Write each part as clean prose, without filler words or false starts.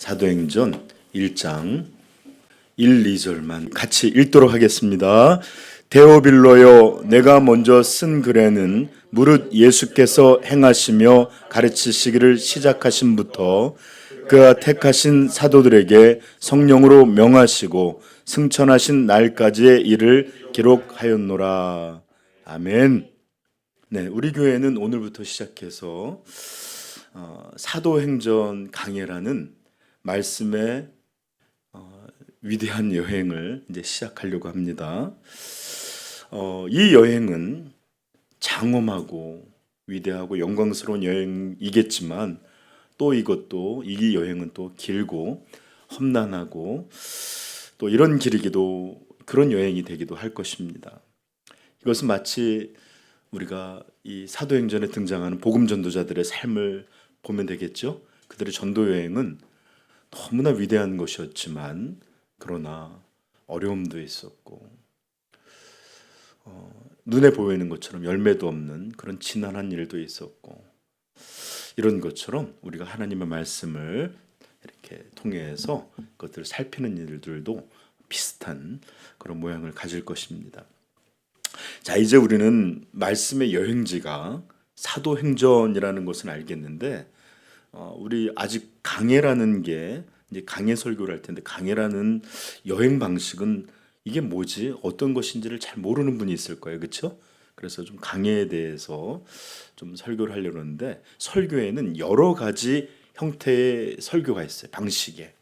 사도행전 1장 1, 2절만 같이 읽도록 하겠습니다. 데오빌로여, 내가 먼저 쓴 글에는 무릇 예수께서 행하시며 가르치시기를 시작하신부터 그가 택하신 사도들에게 성령으로 명하시고 승천하신 날까지의 일을 기록하였노라. 아멘. 네, 우리 교회는 오늘부터 시작해서 사도행전 강해라는 말씀의 위대한 여행을 이제 시작하려고 합니다. 이 여행은 장엄하고 위대하고 영광스러운 여행이겠지만 또 이 여행은 또 길고 험난하고 또 이런 길이기도 그런 여행이 되기도 할 것입니다. 이것은 마치 우리가 이 사도행전에 등장하는 복음 전도자들의 삶을 보면 되겠죠. 그들의 전도 여행은 너무나 위대한 것이었지만 그러나 어려움도 있었고 눈에 보이는 것처럼 열매도 없는 그런 지난한 일도 있었고 이런 것처럼 우리가 하나님의 말씀을 이렇게 통해서 그것들을 살피는 일들도 비슷한 그런 모양을 가질 것입니다. 자, 이제 우리는 말씀의 여행지가 사도행전이라는 것은 알겠는데 우리 아직 강해라는 게 이제 강해 설교를 할 텐데 강해라는 여행 방식은 이게 뭐지? 어떤 것인지를 잘 모르는 분이 있을 거예요. 그렇죠? 그래서 좀 강해에 대해서 좀 설교를 하려고 하는데 설교에는 여러 가지 형태의 설교가 있어요. 방식에.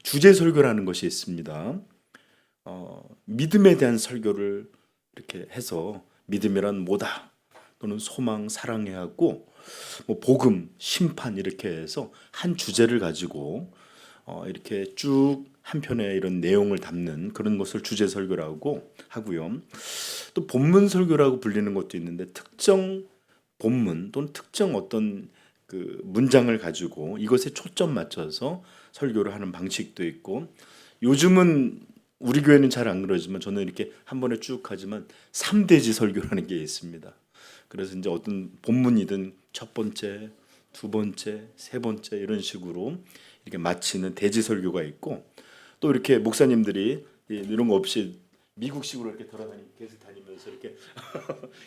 주제 설교라는 것이 있습니다. 믿음에 대한 설교를 이렇게 해서 믿음이란 뭐다 또는 소망, 사랑해야 하고 뭐 복음, 심판 이렇게 해서 한 주제를 가지고 이렇게 쭉 한 편의 이런 내용을 담는 그런 것을 주제 설교라고 하고요. 또 본문 설교라고 불리는 것도 있는데 특정 본문 또는 특정 어떤 그 문장을 가지고 이것에 초점 맞춰서 설교를 하는 방식도 있고 요즘은 우리 교회는 잘 안 그러지만 저는 이렇게 한 번에 쭉 하지만 3대지 설교라는 게 있습니다. 그래서 이제 어떤 본문이든 첫 번째, 두 번째, 세 번째 이런 식으로 이렇게 마치는 대지 설교가 있고 또 이렇게 목사님들이 이런 거 없이 미국식으로 이렇게 다니면서 이렇게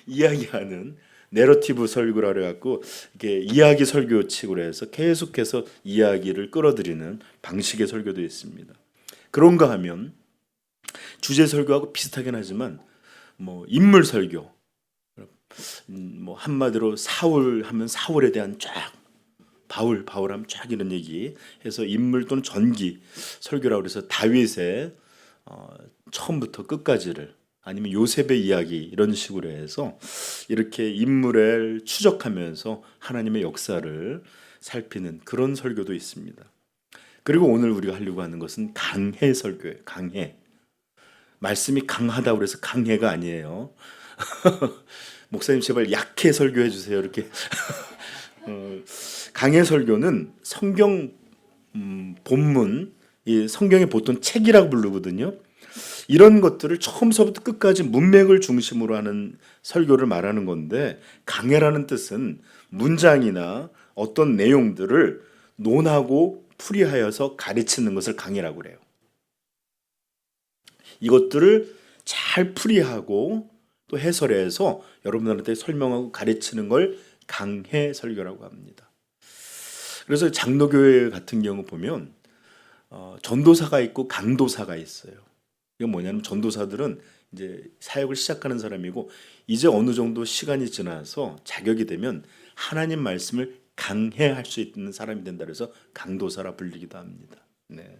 이야기하는 내러티브 설교라 그래갖고 이렇게 이야기 설교칙으로 해서 계속해서 이야기를 끌어들이는 방식의 설교도 있습니다. 그런가 하면 주제 설교하고 비슷하긴 하지만 뭐 인물 설교, 뭐 한마디로 사울 하면 사울에 대한 쫙 바울 하면 쫙 이런 얘기 해서 인물 또는 전기 설교라고 해서 다윗의 처음부터 끝까지를 아니면 요셉의 이야기 이런 식으로 해서 이렇게 인물을 추적하면서 하나님의 역사를 살피는 그런 설교도 있습니다. 그리고 오늘 우리가 하려고 하는 것은 강해 설교예요. 강해. 말씀이 강하다고 그래서 강해가 아니에요. 목사님 제발 약해 설교해 주세요. 이렇게 강해 설교는 성경 본문, 이 성경의 보통 책이라고 부르거든요. 이런 것들을 처음서부터 끝까지 문맥을 중심으로 하는 설교를 말하는 건데 강해라는 뜻은 문장이나 어떤 내용들을 논하고 풀이하여서 가르치는 것을 강해라고 그래요. 이것들을 잘 풀이하고 또 해설해서 여러분들한테 설명하고 가르치는 걸 강해 설교라고 합니다. 그래서 장로교회 같은 경우 보면 전도사가 있고 강도사가 있어요. 이건 뭐냐면 전도사들은 이제 사역을 시작하는 사람이고 이제 어느 정도 시간이 지나서 자격이 되면 하나님 말씀을 강해할 수 있는 사람이 된다 그래서 강도사라 불리기도 합니다. 네.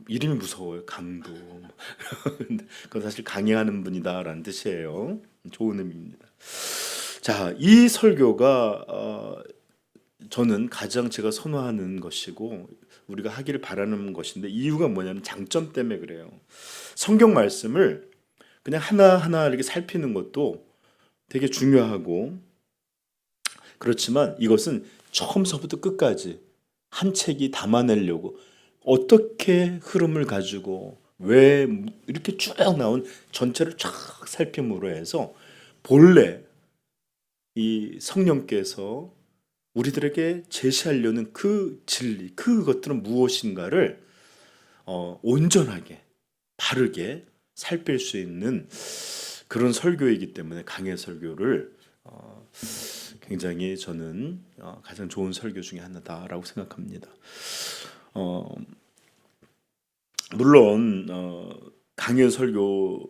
이름이 무서워요. 강도. 그건 사실 강해하는 분이다라는 뜻이에요. 좋은 의미입니다. 자, 이 설교가 저는 가장 제가 선호하는 것이고 우리가 하기를 바라는 것인데 이유가 뭐냐면 장점 때문에 그래요. 성경 말씀을 그냥 하나하나 이렇게 살피는 것도 되게 중요하고 그렇지만 이것은 처음서부터 끝까지 한 책이 담아내려고 어떻게 흐름을 가지고 왜 이렇게 쭉 나온 전체를 쫙 살핌으로 해서 본래 이 성령께서 우리들에게 제시하려는 그 진리, 그것들은 무엇인가를 온전하게, 바르게 살필 수 있는 그런 설교이기 때문에 강해 설교를 굉장히 저는 가장 좋은 설교 중에 하나다라고 생각합니다. 물론 강해 설교에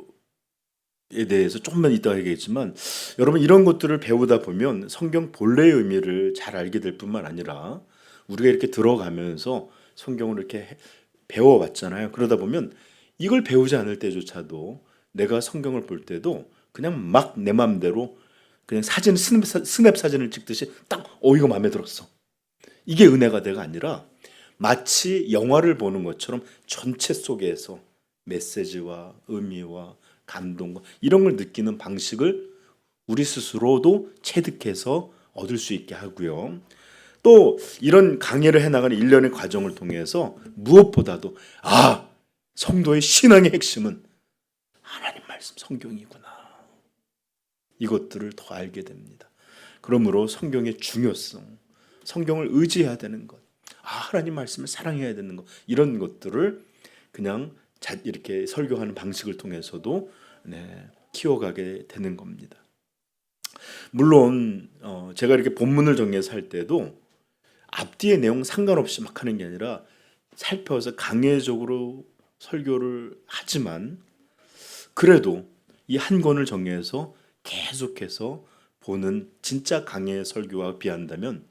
대해서 조금만 이따가 얘기했지만 여러분 이런 것들을 배우다 보면 성경 본래의 의미를 잘 알게 될 뿐만 아니라 우리가 이렇게 들어가면서 성경을 이렇게 배워왔잖아요. 그러다 보면 이걸 배우지 않을 때조차도 내가 성경을 볼 때도 그냥 막 내 마음대로 그냥 사진 스냅 사진을 찍듯이 딱 이거 마음에 들었어. 이게 은혜가 돼가 아니라 마치 영화를 보는 것처럼 전체 속에서 메시지와 의미와 감동과 이런 걸 느끼는 방식을 우리 스스로도 체득해서 얻을 수 있게 하고요. 또 이런 강해를 해나가는 일련의 과정을 통해서 무엇보다도 성도의 신앙의 핵심은 하나님 말씀 성경이구나. 이것들을 더 알게 됩니다. 그러므로 성경의 중요성, 성경을 의지해야 되는 것, 하나님 말씀을 사랑해야 되는 것, 이런 것들을 그냥 이렇게 설교하는 방식을 통해서도 키워가게 되는 겁니다. 물론 제가 이렇게 본문을 정리해서 할 때도 앞뒤의 내용 상관없이 막 하는 게 아니라 살펴서 강해적으로 설교를 하지만 그래도 이 한 권을 정리해서 계속해서 보는 진짜 강해 설교와 비한다면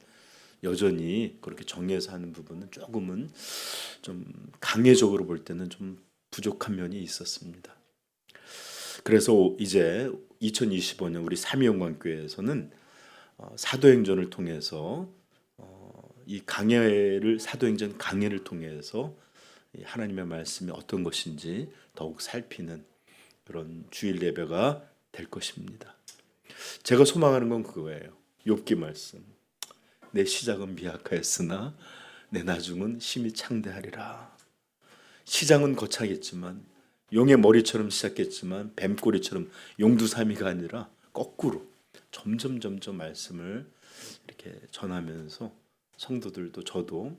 여전히 그렇게 정리해서 하는 부분은 조금은 좀 강해적으로 볼 때는 좀 부족한 면이 있었습니다. 그래서 이제 2025년 우리 삼위영광교회에서는 사도행전을 통해서 이 사도행전 강해를 통해서 하나님의 말씀이 어떤 것인지 더욱 살피는 그런 주일 예배가 될 것입니다. 제가 소망하는 건 그거예요. 욥기 말씀. 내 시작은 미약하였으나 내 나중은 심히 창대하리라. 시작은 거창했지만 용의 머리처럼 시작했지만 뱀꼬리처럼 용두사미가 아니라 거꾸로 점점 말씀을 이렇게 전하면서 성도들도 저도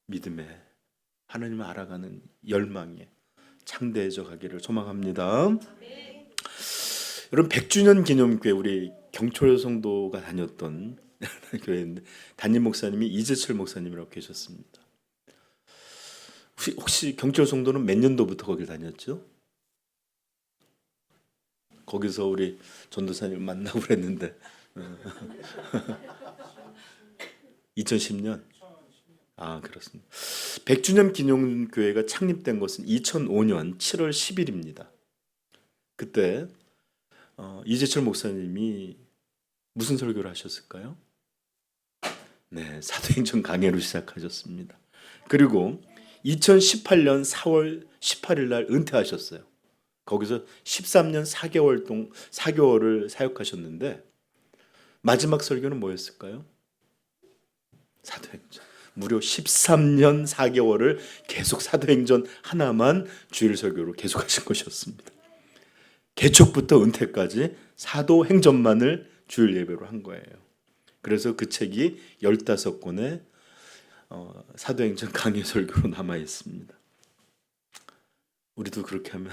믿음에 하나님을 알아가는 열망에 창대해져 가기를 소망합니다. 여러분 100주년 기념교회 우리 경철 성도가 다녔던 교회인데 담임 목사님이 이재철 목사님이라고 계셨습니다. 혹시 경철 성도는 몇 년도부터 거길 다녔죠? 거기서 우리 전도사님 만나고 그랬는데 2010년? 그렇습니다. 100주년 기념교회가 창립된 것은 2005년 7월 10일입니다. 그때 이재철 목사님이 무슨 설교를 하셨을까요? 사도행전 강해로 시작하셨습니다. 그리고 2018년 4월 18일 날 은퇴하셨어요. 거기서 13년 4개월을 사역하셨는데 마지막 설교는 뭐였을까요? 사도행전. 무려 13년 4개월을 계속 사도행전 하나만 주일 설교로 계속하신 것이었습니다. 개척부터 은퇴까지 사도행전만을 주일 예배로 한 거예요. 그래서 그 책이 15권의 사도행전 강해 설교로 남아 있습니다. 우리도 그렇게 하면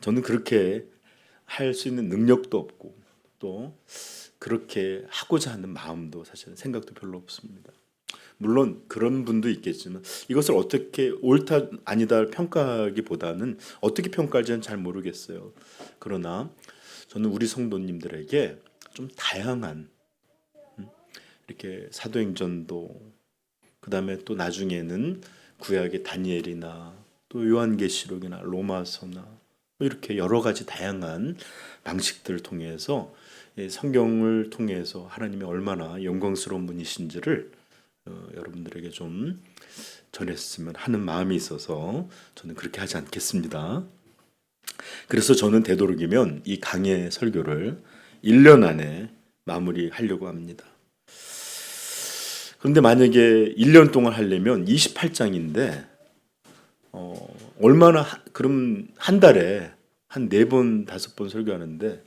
저는 그렇게 할 수 있는 능력도 없고 또 그렇게 하고자 하는 마음도 사실은 생각도 별로 없습니다. 물론 그런 분도 있겠지만 이것을 어떻게 옳다 아니다 평가하기보다는 어떻게 평가할지는 잘 모르겠어요. 그러나 저는 우리 성도님들에게 좀 다양한 이렇게 사도행전도 그다음에 또 나중에는 구약의 다니엘이나 또 요한계시록이나 로마서나 이렇게 여러 가지 다양한 방식들을 통해서 성경을 통해서 하나님이 얼마나 영광스러운 분이신지를 여러분들에게 좀 전했으면 하는 마음이 있어서 저는 그렇게 하지 않겠습니다. 그래서 저는 되도록이면 이 강해 설교를 1년 안에 마무리하려고 합니다. 그런데 만약에 1년 동안 하려면 28장인데 얼마나 그럼 한 달에 한 4번, 5번 설교하는데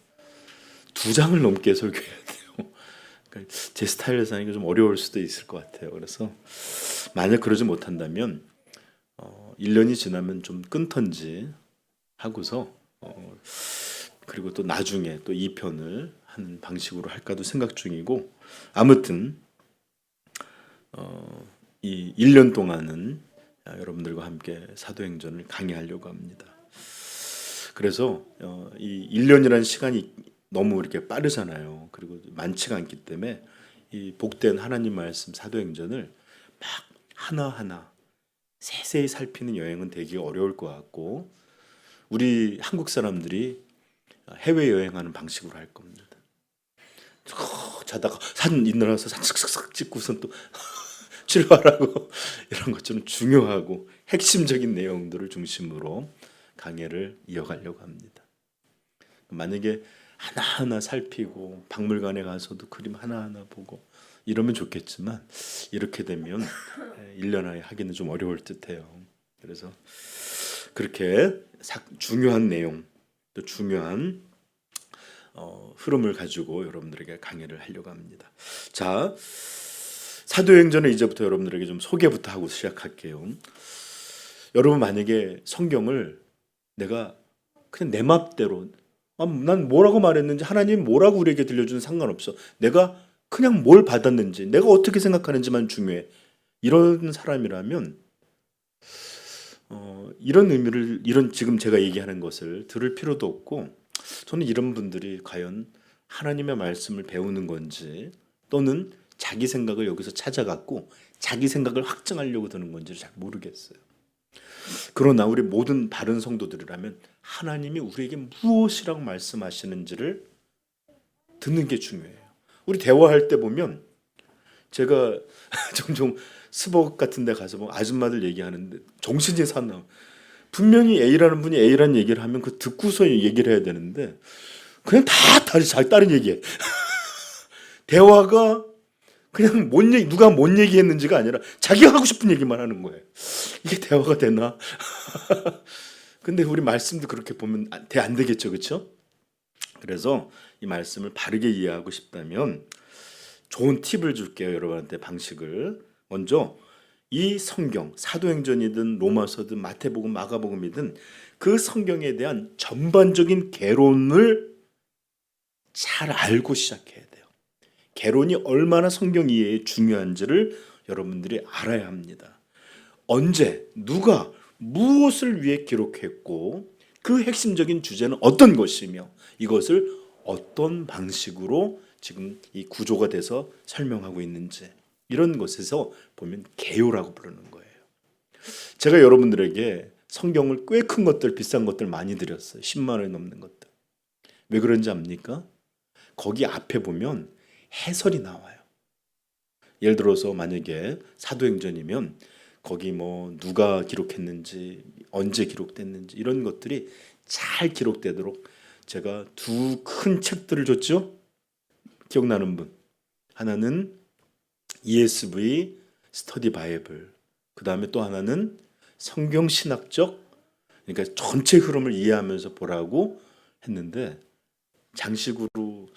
2장을 넘게 설교해야 돼요. 제 스타일에서 하니까 좀 어려울 수도 있을 것 같아요. 그래서 만약 그러지 못한다면 1년이 지나면 좀 끊던지 하고서 그리고 또 나중에 또 2편을 하는 방식으로 할까도 생각 중이고, 아무튼 이 1년 동안은 여러분들과 함께 사도행전을 강의하려고 합니다. 그래서 이 1년이라는 시간이 너무 이렇게 빠르잖아요. 그리고 많지가 않기 때문에 이 복된 하나님 말씀 사도행전을 막 하나하나 세세히 살피는 여행은 되기 어려울 것 같고, 우리 한국 사람들이 해외 여행하는 방식으로 할 겁니다. 자다가 산 있느라서 산 슥슥슥 찍고선 또 출발하고 이런 것처럼 중요하고 핵심적인 내용들을 중심으로 강해를 이어가려고 합니다. 만약에 하나하나 살피고 박물관에 가서도 그림 하나하나 보고 이러면 좋겠지만, 이렇게 되면 1년 안에 하기는 좀 어려울 듯해요. 그래서 그렇게 중요한 내용, 또 중요한 흐름을 가지고 여러분들에게 강의를 하려고 합니다. 자, 사도행전을 이제부터 여러분들에게 좀 소개부터 하고 시작할게요. 여러분 만약에 성경을 내가 그냥 내 맘대로 난 뭐라고 말했는지, 하나님 뭐라고 우리에게 들려주는 상관없어, 내가 그냥 뭘 받았는지, 내가 어떻게 생각하는지만 중요해, 이런 사람이라면 이런 의미를, 이런 지금 제가 얘기하는 것을 들을 필요도 없고, 저는 이런 분들이 과연 하나님의 말씀을 배우는 건지, 또는 자기 생각을 여기서 찾아갖고 자기 생각을 확증하려고 드는 건지를 잘 모르겠어요. 그러나 우리 모든 바른 성도들이라면 하나님이 우리에게 무엇이라고 말씀하시는지를 듣는 게 중요해요. 우리 대화할 때 보면 제가 종종 스벅 같은 데 가서 뭐 아줌마들 얘기하는데 정신이 사나, 분명히 A라는 분이 A라는 얘기를 하면 그 듣고서 얘기를 해야 되는데 그냥 다 다른 얘기해. 대화가 그냥 누가 뭔 얘기했는지가 아니라 자기가 하고 싶은 얘기만 하는 거예요. 이게 대화가 되나? 근데 우리 말씀도 그렇게 보면 안 되겠죠, 그렇죠? 그래서 이 말씀을 바르게 이해하고 싶다면 좋은 팁을 줄게요, 여러분한테 방식을. 먼저 이 성경, 사도행전이든 로마서든 마태복음, 마가복음이든 그 성경에 대한 전반적인 개론을 잘 알고 시작해야 돼요. 개론이 얼마나 성경 이해에 중요한지를 여러분들이 알아야 합니다. 언제, 누가, 무엇을 위해 기록했고, 그 핵심적인 주제는 어떤 것이며, 이것을 어떤 방식으로 지금 이 구조가 돼서 설명하고 있는지, 이런 것에서 보면 개요라고 부르는 거예요. 제가 여러분들에게 성경을 꽤 큰 것들, 비싼 것들 많이 드렸어요. 10만 원이 넘는 것들. 왜 그런지 압니까? 거기 앞에 보면 해설이 나와요. 예를 들어서 만약에 사도행전이면 거기 뭐 누가 기록했는지, 언제 기록됐는지 이런 것들이 잘 기록되도록 제가 두 큰 책들을 줬죠. 기억나는 분? 하나는 ESV 스터디 바이블, 그 다음에 또 하나는 성경신학적, 그러니까 전체 흐름을 이해하면서 보라고 했는데 장식으로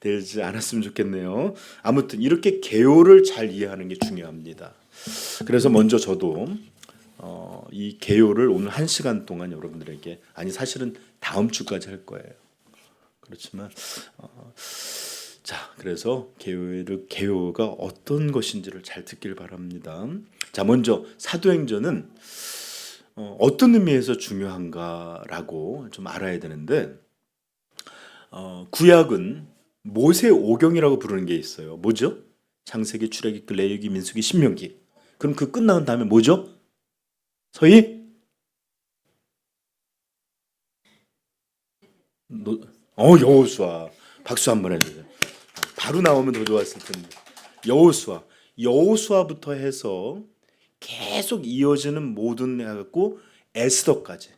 되지 않았으면 좋겠네요. 아무튼 이렇게 개요를 잘 이해하는 게 중요합니다. 그래서 먼저 저도 이 개요를 오늘 1시간 동안 여러분들에게, 아니 사실은 다음 주까지 할 거예요. 그렇지만 자, 그래서 개요가 어떤 것인지를 잘 듣길 바랍니다. 자, 먼저 사도행전은 어떤 의미에서 중요한가라고 좀 알아야 되는데, 구약은 모세 오경이라고 부르는 게 있어요. 뭐죠? 창세기, 출애굽기, 레위기, 민수기, 신명기. 그럼 그 끝난 다음에 뭐죠? 서희? 여호수아. 박수 한번 해주세요. 바로 나오면 더 좋았을 텐데. 여호수아부터 해서 계속 이어지는 모든 해갖고 에스더까지,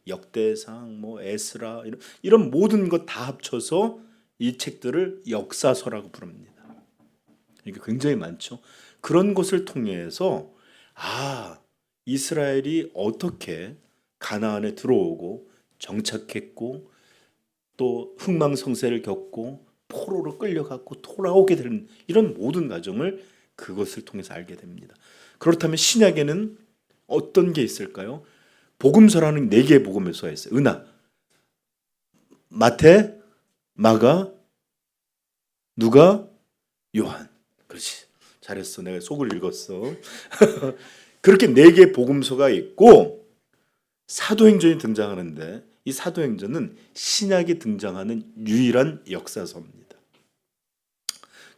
역대상, 뭐 에스라, 이런 모든 것 다 합쳐서 이 책들을 역사서라고 부릅니다. 이게 굉장히 많죠. 그런 것을 통해서 이스라엘이 어떻게 가나안에 들어오고 정착했고, 또 흥망성쇠를 겪고 포로로 끌려가고 돌아오게 되는 이런 모든 과정을 그것을 통해서 알게 됩니다. 그렇다면 신약에는 어떤 게 있을까요? 복음서라는 4개의 복음서가 있어요. 은하, 마태, 마가, 누가, 요한. 그렇지. 잘했어. 내가 속을 읽었어. 그렇게 4개의 복음서가 있고 사도행전이 등장하는데 이 사도행전은 신약에 등장하는 유일한 역사서입니다.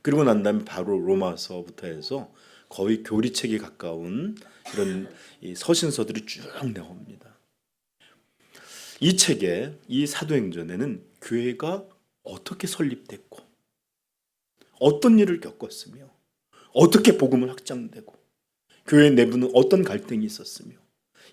그리고 난 다음에 바로 로마서부터 해서 거의 교리책에 가까운 이런 이 서신서들이 쭉 나옵니다. 이 책에 이 사도행전에는 교회가 어떻게 설립됐고 어떤 일을 겪었으며 어떻게 복음을 확장되고 교회 내부는 어떤 갈등이 있었으며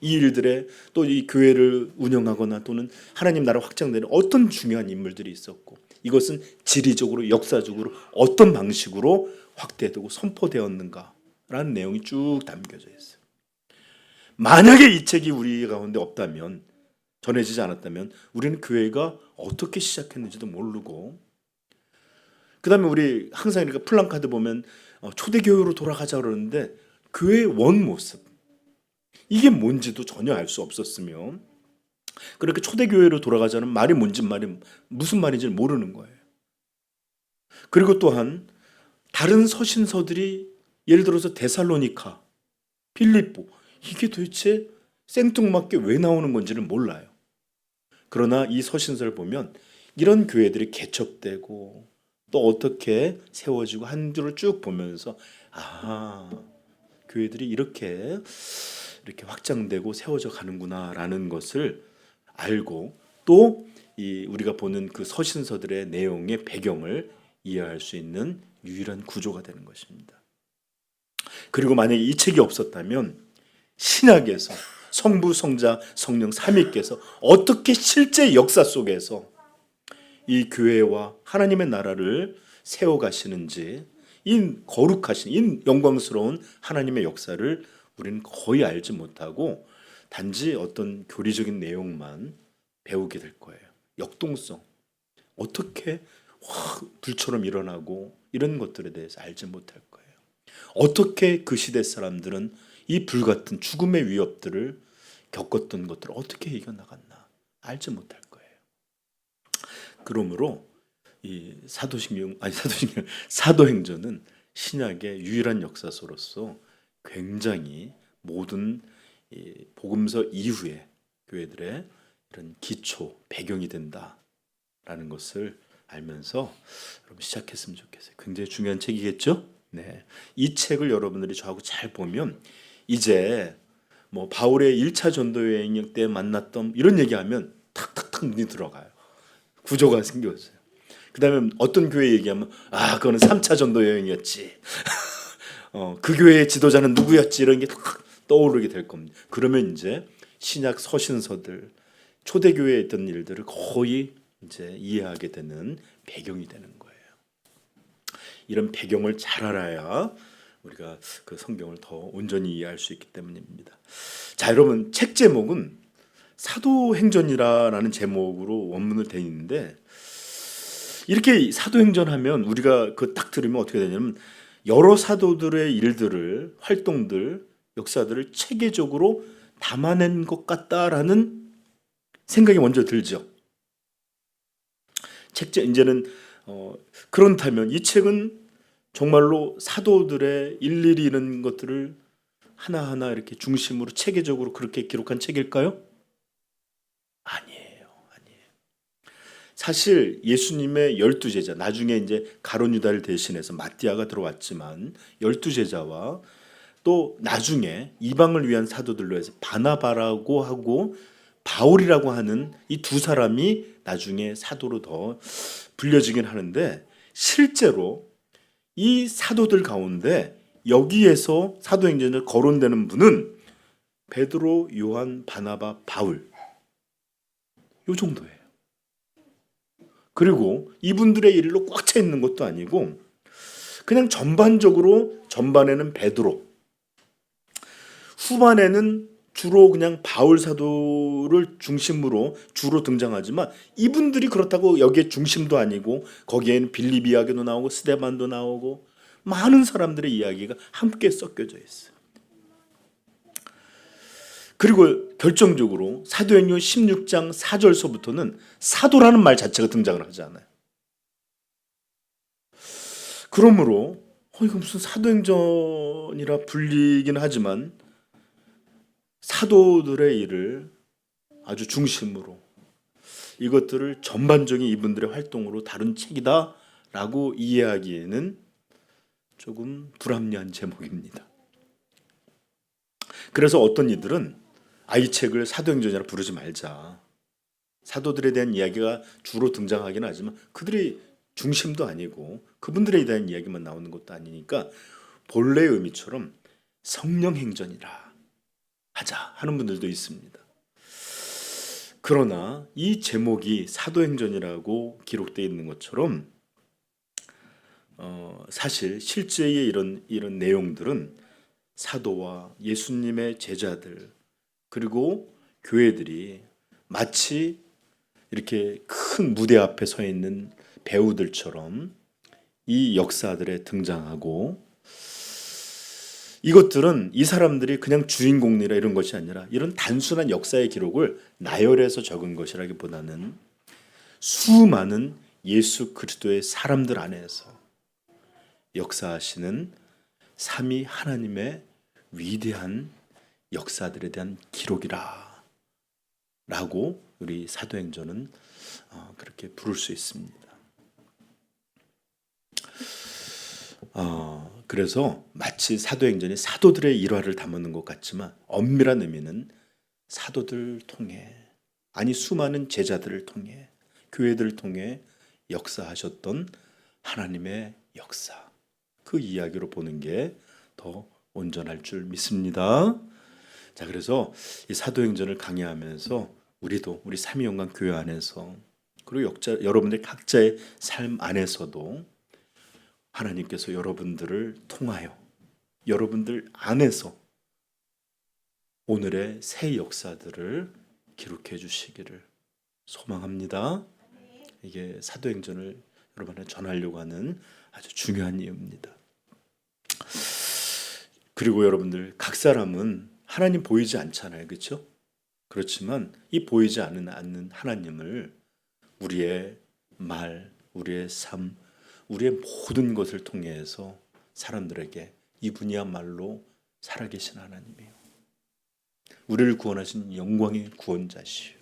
이 일들에 또 이 교회를 운영하거나 또는 하나님 나라 확장되는 어떤 중요한 인물들이 있었고 이것은 지리적으로 역사적으로 어떤 방식으로 확대되고 선포되었는가라는 내용이 쭉 담겨져 있어요. 만약에 이 책이 우리 가운데 없다면 전해지지 않았다면 우리는 교회가 어떻게 시작했는지도 모르고 그 다음에 우리 항상 이렇게 플랜카드 보면 초대교회로 돌아가자 그러는데 교회의 원 모습 이게 뭔지도 전혀 알 수 없었으며 그렇게 초대교회로 돌아가자는 말이 뭔지 무슨 말인지 모르는 거예요. 그리고 또한 다른 서신서들이 예를 들어서 데살로니카, 필립보 이게 도대체 생뚱맞게 왜 나오는 건지는 몰라요. 그러나 이 서신서를 보면 이런 교회들이 개척되고 또 어떻게 세워지고 한 줄을 쭉 보면서 교회들이 이렇게 확장되고 세워져 가는구나라는 것을 알고 또 우리가 보는 그 서신서들의 내용의 배경을 이해할 수 있는 유일한 구조가 되는 것입니다. 그리고 만약에 이 책이 없었다면 신약에서 성부, 성자, 성령 삼위께서 어떻게 실제 역사 속에서 이 교회와 하나님의 나라를 세워가시는지 이 거룩하신, 이 영광스러운 하나님의 역사를 우리는 거의 알지 못하고 단지 어떤 교리적인 내용만 배우게 될 거예요. 역동성, 어떻게 불처럼 일어나고 이런 것들에 대해서 알지 못할 거예요. 어떻게 그 시대 사람들은 이 불같은 죽음의 위협들을 겪었던 것들을 어떻게 이겨나갔나 알지 못할 거예요. 그러므로 이 사도행전은 신약의 유일한 역사서로서 굉장히 모든 복음서 이후의 교회들의 이런 기초 배경이 된다라는 것을 알면서 여러분 시작했으면 좋겠어요. 굉장히 중요한 책이겠죠? 네, 이 책을 여러분들이 저하고 잘 보면 이제 뭐 바울의 1차 전도 여행 때 만났던 이런 얘기하면 탁탁탁 눈이 들어가요. 구조가 생겼어요. 그 다음에 어떤 교회 얘기하면 그거는 3차 전도 여행이었지. 그 교회의 지도자는 누구였지 이런 게 탁 떠오르게 될 겁니다. 그러면 이제 신약 서신서들 초대교회에 있던 일들을 거의 이제 이해하게 되는 배경이 되는 거예요. 이런 배경을 잘 알아야 우리가 그 성경을 더 온전히 이해할 수 있기 때문입니다. 자, 여러분 책 제목은 사도행전이라는 제목으로 원문을 돼 있는데 이렇게 사도행전 하면 우리가 그 딱 들으면 어떻게 되냐면 여러 사도들의 일들을 활동들 역사들을 체계적으로 담아낸 것 같다라는 생각이 먼저 들죠. 이제는 그렇다면 이 책은 정말로 사도들의 일일이 이런 것들을 하나하나 이렇게 중심으로 체계적으로 그렇게 기록한 책일까요? 아니에요. 사실 예수님의 12제자, 나중에 이제 가룟 유다를 대신해서 마띠아가 들어왔지만 12제자와 또 나중에 이방을 위한 사도들로 해서 바나바라고 하고 바울이라고 하는 이 두 사람이 나중에 사도로 더 불려지긴 하는데 실제로 이 사도들 가운데 여기에서 사도행전을 거론되는 분은 베드로, 요한, 바나바, 바울 요 정도예요. 그리고 이분들의 일로 꽉 차 있는 것도 아니고 그냥 전반에는 베드로, 후반에는 주로 그냥 바울 사도를 중심으로 주로 등장하지만 이분들이 그렇다고 여기에 중심도 아니고 거기에는 빌립 이야기도 나오고 스데반도 나오고 많은 사람들의 이야기가 함께 섞여져 있어요. 그리고 결정적으로 사도행전 16장 4절서부터는 사도라는 말 자체가 등장을 하지 않아요. 그러므로 이거 무슨 사도행전이라 불리긴 하지만 사도들의 일을 아주 중심으로 이것들을 전반적인 이분들의 활동으로 다룬 책이다라고 이해하기에는 조금 불합리한 제목입니다. 그래서 어떤 이들은 이 책을 사도행전이라 부르지 말자. 사도들에 대한 이야기가 주로 등장하긴 하지만 그들이 중심도 아니고 그분들에 대한 이야기만 나오는 것도 아니니까 본래의 의미처럼 성령행전이라 하자 하는 분들도 있습니다. 그러나 이 제목이 사도행전이라고 기록되어 있는 것처럼 사실 실제의 이런 내용들은 사도와 예수님의 제자들 그리고 교회들이 마치 이렇게 큰 무대 앞에 서 있는 배우들처럼 이 역사들에 등장하고 이것들은 이 사람들이 그냥 주인공이라 이런 것이 아니라 이런 단순한 역사의 기록을 나열해서 적은 것이라기보다는 수많은 예수 그리스도의 사람들 안에서 역사하시는 삼위 하나님의 위대한 역사들에 대한 기록이라 라고 우리 사도행전은 그렇게 부를 수 있습니다. 그래서 마치 사도행전이 사도들의 일화를 담는 것 같지만 엄밀한 의미는 사도들 통해 수많은 제자들을 통해 교회들을 통해 역사하셨던 하나님의 역사 그 이야기로 보는 게 더 온전할 줄 믿습니다. 자, 그래서 이 사도행전을 강의하면서 우리 삼위영광 교회 안에서 그리고 여러분들 각자의 삶 안에서도 하나님께서 여러분들을 통하여 여러분들 안에서 오늘의 새 역사들을 기록해 주시기를 소망합니다. 이게 사도행전을 여러분한테 전하려고 하는 아주 중요한 이유입니다. 그리고 여러분들 각 사람은 하나님 보이지 않잖아요. 그렇죠? 그렇지만 이 보이지 않는 하나님을 우리의 말, 우리의 삶, 우리의 모든 것을 통해서 사람들에게 이분이야말로 살아계신 하나님이에요. 우리를 구원하신 영광의 구원자시요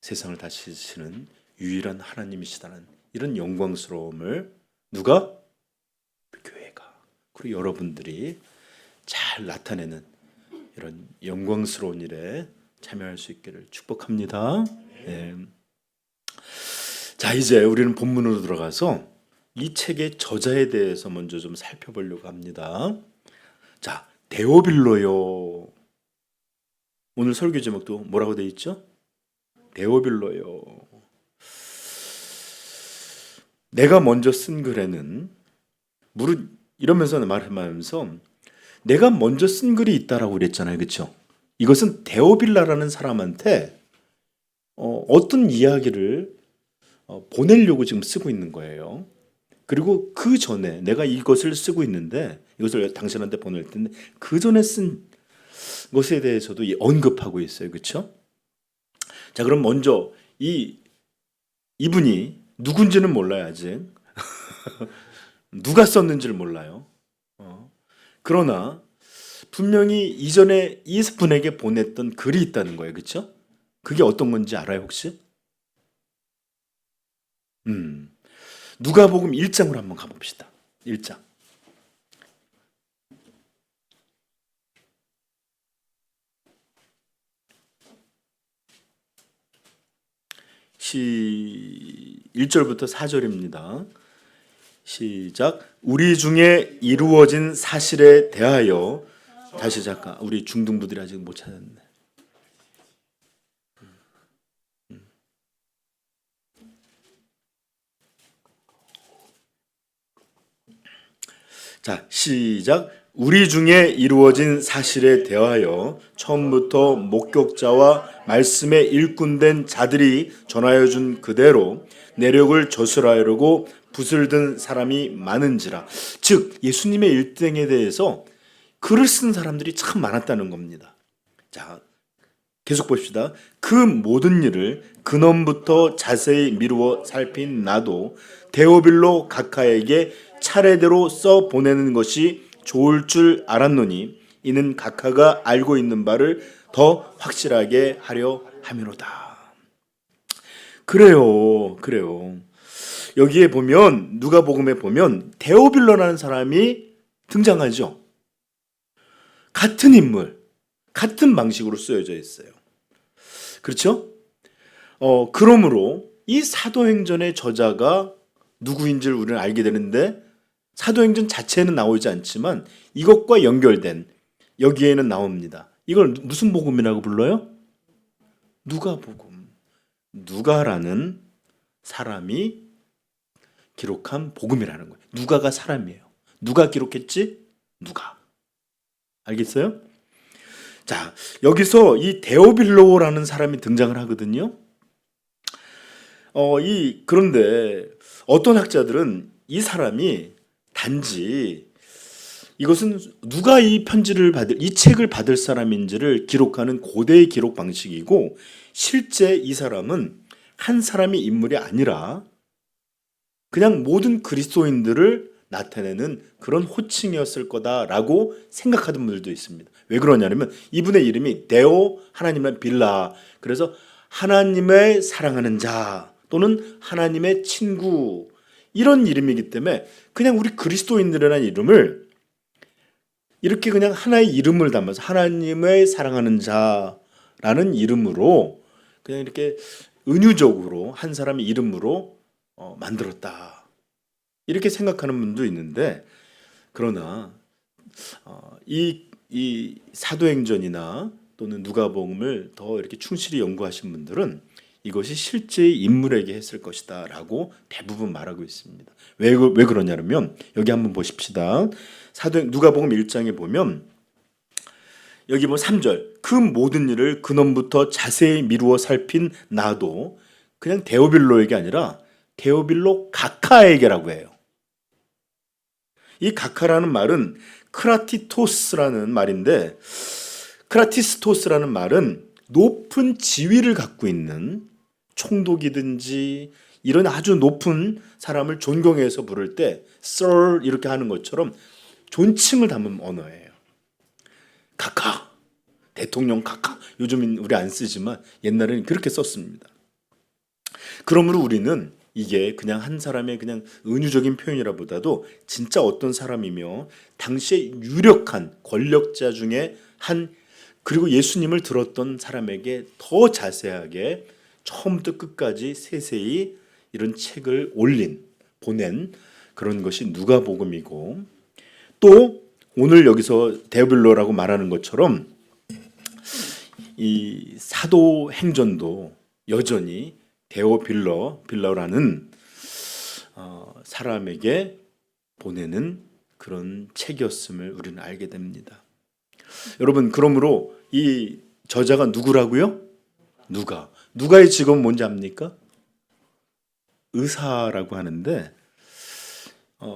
세상을 다스리시는 유일한 하나님이시다는 이런 영광스러움을 누가? 교회가 그리고 여러분들이 잘 나타내는 이런 영광스러운 일에 참여할 수 있기를 축복합니다. 네. 자, 이제 우리는 본문으로 들어가서 이 책의 저자에 대해서 먼저 좀 살펴보려고 합니다. 자, 데오빌로요. 오늘 설교 제목도 뭐라고 되어 있죠? 데오빌로요. 내가 먼저 쓴 글에는 이러면서 말하면서 내가 먼저 쓴 글이 있다라고 그랬잖아요. 그렇죠? 이것은 데오빌라라는 사람한테 어떤 이야기를 보내려고 지금 쓰고 있는 거예요. 그리고 그 전에 내가 이것을 쓰고 있는데 이것을 당신한테 보낼 텐데 그 전에 쓴 것에 대해서도 언급하고 있어요. 그렇죠? 자, 그럼 먼저 이분이 누군지는 몰라요. 아직. 누가 썼는지를 몰라요. 그러나 분명히 이전에 이분에게 보냈던 글이 있다는 거예요. 그렇죠? 그게 어떤 건지 알아요, 혹시? 누가복음 1장으로 한번 가봅시다. 1장. 시 1절부터 4절입니다. 시작. 우리 중에 이루어진 사실에 대하여 다시 잠깐 우리 중등부들이 아직 못 찾았네. 자, 시작. 우리 중에 이루어진 사실에 대하여 처음부터 목격자와 말씀에 일꾼된 자들이 전하여 준 그대로 내력을 조술하려고 붓을 든 사람이 많은지라. 즉 예수님의 일생에 대해서 글을 쓴 사람들이 참 많았다는 겁니다. 자, 계속 봅시다. 그 모든 일을 근원부터 자세히 미루어 살핀 나도 데오빌로 각하에게 차례대로 써 보내는 것이 좋을 줄 알았노니 이는 각하가 알고 있는 바를 더 확실하게 하려 함이로다. 그래요. 여기에 보면 누가복음에 보면 데오빌로라는 사람이 등장하죠. 같은 인물, 같은 방식으로 쓰여져 있어요. 그렇죠? 그러므로 이 사도행전의 저자가 누구인지를 우리는 알게 되는데 사도행전 자체는 나오지 않지만 이것과 연결된 여기에는 나옵니다. 이걸 무슨 복음이라고 불러요? 누가복음. 누가라는 사람이 기록한 복음이라는 거예요. 누가가 사람이에요. 누가 기록했지? 누가. 알겠어요? 자, 여기서 이 데오빌로라는 사람이 등장을 하거든요. 그런데 어떤 학자들은 이 사람이 단지 이것은 누가 이 책을 받을 사람인지를 기록하는 고대의 기록 방식이고 실제 이 사람은 한 사람의 인물이 아니라 그냥 모든 그리스도인들을 나타내는 그런 호칭이었을 거다라고 생각하는 분들도 있습니다. 왜 그러냐면 이분의 이름이 데오 하나님의 빌라, 그래서 하나님의 사랑하는 자 또는 하나님의 친구 이런 이름이기 때문에 그냥 우리 그리스도인들이라는 이름을 이렇게 그냥 하나의 이름을 담아서 하나님의 사랑하는 자라는 이름으로 그냥 이렇게 은유적으로 한 사람의 이름으로 만들었다. 이렇게 생각하는 분도 있는데 그러나 이 사도행전이나 또는 누가복음을 더 이렇게 충실히 연구하신 분들은 이것이 실제의 인물에게 했을 것이다 라고 대부분 말하고 있습니다. 왜 그러냐면 여기 한번 보십시다. 누가복음 1장에 보면 여기 보면 3절 그 모든 일을 근원부터 자세히 미루어 살핀 나도 그냥 데오빌로에게 아니라 데오빌로 각하에게라고 해요. 이 각하라는 말은 크라티토스라는 말인데 크라티스토스라는 말은 높은 지위를 갖고 있는 총독이든지 이런 아주 높은 사람을 존경해서 부를 때 Sir 이렇게 하는 것처럼 존칭을 담은 언어예요. 각하, 대통령 각하. 요즘은 우리 안 쓰지만 옛날에는 그렇게 썼습니다. 그러므로 우리는 이게 그냥 한 사람의 그냥 은유적인 표현이라보다도 진짜 어떤 사람이며 당시에 유력한 권력자 중에 그리고 예수님을 들었던 사람에게 더 자세하게 처음부터 끝까지 세세히 이런 책을 보낸 그런 것이 누가복음이고 또 오늘 여기서 데오빌로라고 말하는 것처럼 이 사도행전도 여전히 빌라라는 사람에게 보내는 그런 책이었음을 우리는 알게 됩니다. 여러분, 그러므로 이 저자가 누구라고요? 누가의 직업은 뭔지 압니까? 의사라고 하는데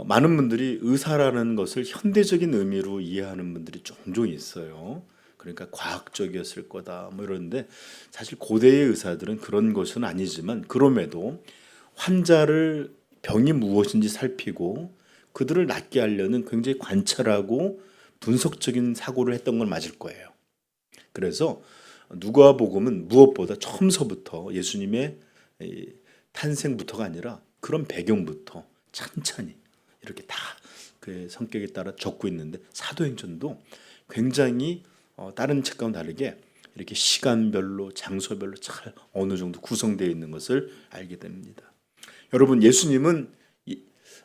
많은 분들이 의사라는 것을 현대적인 의미로 이해하는 분들이 종종 있어요. 그러니까 과학적이었을 거다 뭐 이러는데 사실 고대의 의사들은 그런 것은 아니지만 그럼에도 환자를 병이 무엇인지 살피고 그들을 낫게 하려는 굉장히 관찰하고 분석적인 사고를 했던 건 맞을 거예요. 그래서 누가복음은 무엇보다 처음서부터 예수님의 탄생부터가 아니라 그런 배경부터 찬찬히 이렇게 다 그의 성격에 따라 적고 있는데 사도행전도 굉장히 다른 책과는 다르게 이렇게 시간별로 장소별로 잘 어느 정도 구성되어 있는 것을 알게 됩니다. 여러분,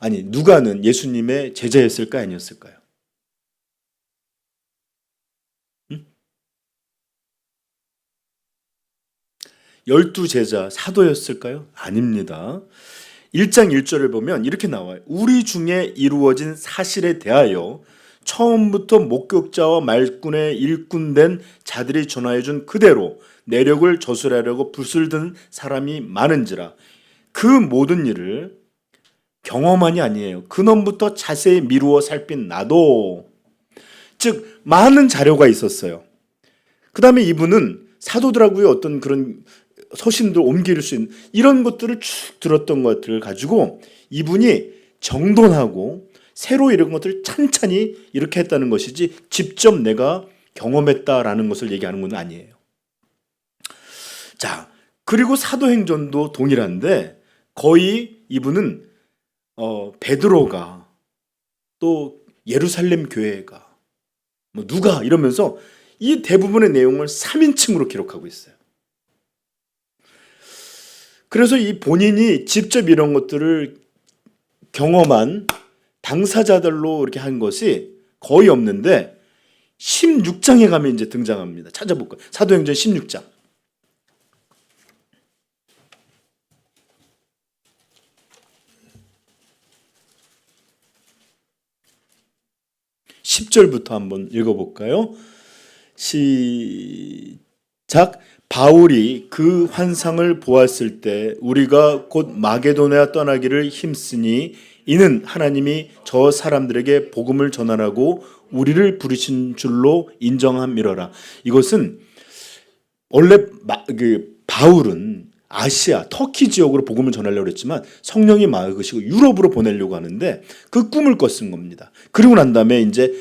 누가는 예수님의 제자였을까 아니었을까요? 12제자 사도였을까요? 아닙니다. 1장 1절을 보면 이렇게 나와요. 우리 중에 이루어진 사실에 대하여 처음부터 목격자와 말꾼의 일꾼된 자들이 전하여준 그대로 내력을 저술하려고 붓을 든 사람이 많은지라 그 모든 일을 경험만이 아니에요. 근원부터 자세히 미루어 살핀 나도, 즉 많은 자료가 있었어요. 그 다음에 이분은 사도들하고의 어떤 그런 서신들 옮길 수 있는 이런 것들을 쭉 들었던 것들을 가지고 이분이 정돈하고 새로 이런 것들을 찬찬히 이렇게 했다는 것이지 직접 내가 경험했다라는 것을 얘기하는 건 아니에요. 자, 그리고 사도행전도 동일한데 거의 이분은 베드로가 또 예루살렘 교회가 뭐 누가 이러면서 이 대부분의 내용을 3인칭으로 기록하고 있어요. 그래서 이 본인이 직접 이런 것들을 경험한 당사자들로 이렇게 한 것이 거의 없는데 16장에 가면 이제 등장합니다. 찾아볼까요? 사도행전 16장. 10절부터 한번 읽어볼까요? 시작. 바울이 그 환상을 보았을 때 우리가 곧 마게도냐 떠나기를 힘쓰니 이는 하나님이 저 사람들에게 복음을 전하라고 우리를 부르신 줄로 인정함이러라. 이것은 원래 바울은 아시아, 터키 지역으로 복음을 전하려고 했지만 성령이 막으시고 유럽으로 보내려고 하는데 그 꿈을 꿨은 겁니다. 그리고 난 다음에 이제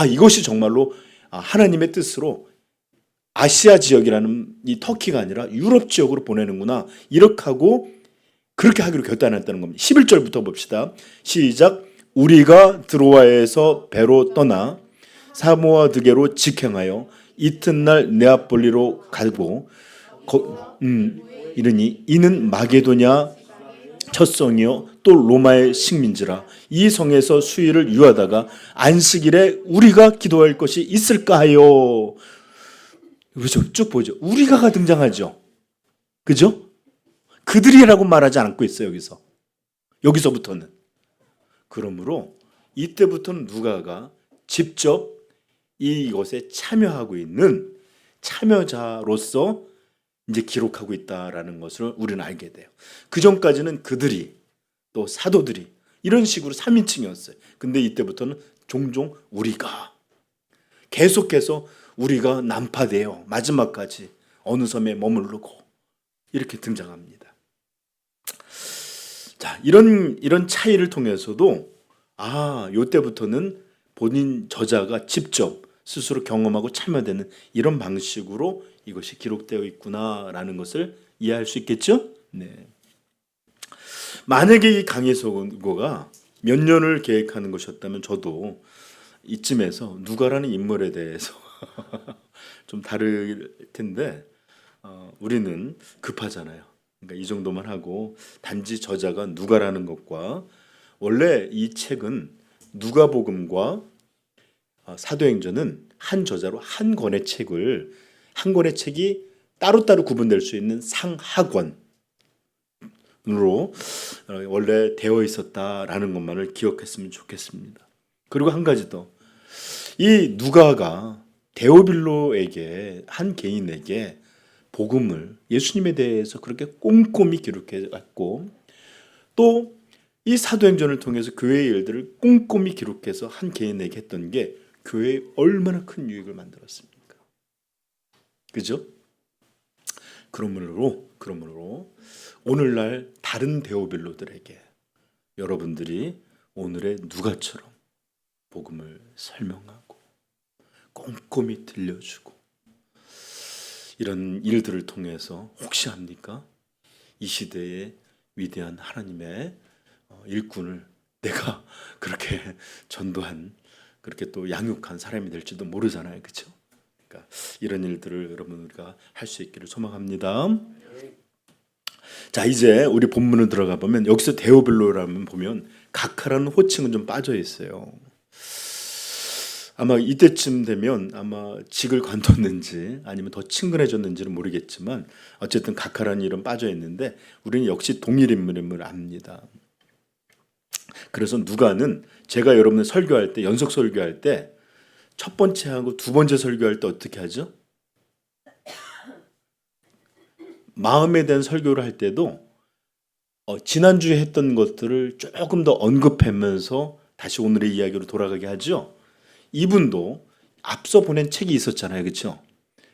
이것이 정말로 하나님의 뜻으로 아시아 지역이라는 이 터키가 아니라 유럽 지역으로 보내는구나. 이렇게 하고 그렇게 하기로 결단했다는 겁니다. 11절부터 봅시다. 시작. 우리가 드로아에서 배로 떠나 사모아드게로 직행하여 이튿날 네아폴리로 가고 이르니 이는 마게도냐 첫 성이요 또 로마의 식민지라. 이 성에서 수일을 유하다가 안식일에 우리가 기도할 것이 있을까 하여. 그렇죠. 쭉 보죠. 우리가가 등장하죠. 그죠? 그들이라고 말하지 않고 있어요. 여기서부터는. 그러므로 이때부터는 누가가 직접 이것에 참여하고 있는 참여자로서 이제 기록하고 있다라는 것을 우리는 알게 돼요. 그 전까지는 그들이 또 사도들이 이런 식으로 3인칭이었어요. 근데 이때부터는 종종 우리가 계속해서 우리가 난파되어 마지막까지 어느 섬에 머무르고 이렇게 등장합니다. 자, 이런 차이를 통해서도 요때부터는 본인 저자가 직접 스스로 경험하고 참여되는 이런 방식으로 이것이 기록되어 있구나라는 것을 이해할 수 있겠죠? 네. 만약에 이 강해서고가 몇 년을 계획하는 것이었다면 저도 이쯤에서 누가라는 인물에 대해서 좀 다를 텐데 우리는 급하잖아요. 그러니까 이 정도만 하고 단지 저자가 누가라는 것과 원래 이 책은 누가복음과 사도행전은 한 저자로 한 권의 책이 따로따로 구분될 수 있는 상하권으로 원래 되어 있었다라는 것만을 기억했으면 좋겠습니다. 그리고 한 가지 더, 이 누가가 데오빌로에게 한 개인에게 복음을 예수님에 대해서 그렇게 꼼꼼히 기록해 갔고 또 이 사도행전을 통해서 교회의 일들을 꼼꼼히 기록해서 한 개인에게 했던 게 교회에 얼마나 큰 유익을 만들었습니까? 그죠? 그러므로 오늘날 다른 데오빌로들에게 여러분들이 오늘의 누가처럼 복음을 설명하고 꼼꼼히 들려주고 이런 일들을 통해서 혹시 압니까? 이 시대의 위대한 하나님의 일꾼을 내가 그렇게 전도한, 그렇게 또 양육한 사람이 될지도 모르잖아요. 그렇죠? 그러니까 이런 일들을 여러분 우리가 할 수 있기를 소망합니다. 자, 이제 우리 본문으로 들어가 보면 여기서 데오빌로라면 보면 각하라는 호칭은 좀 빠져 있어요. 아마 이때쯤 되면 아마 직을 관뒀는지 아니면 더 친근해졌는지는 모르겠지만 어쨌든 각하라는 이름 빠져 있는데 우리는 역시 동일 인물임을 압니다. 그래서 누가는 제가 여러분들 설교할 때, 연속 설교할 때 첫 번째 하고 두 번째 설교할 때 어떻게 하죠? 마음에 대한 설교를 할 때도 지난주에 했던 것들을 조금 더 언급하면서 다시 오늘의 이야기로 돌아가게 하죠. 이분도 앞서 보낸 책이 있었잖아요. 그렇죠?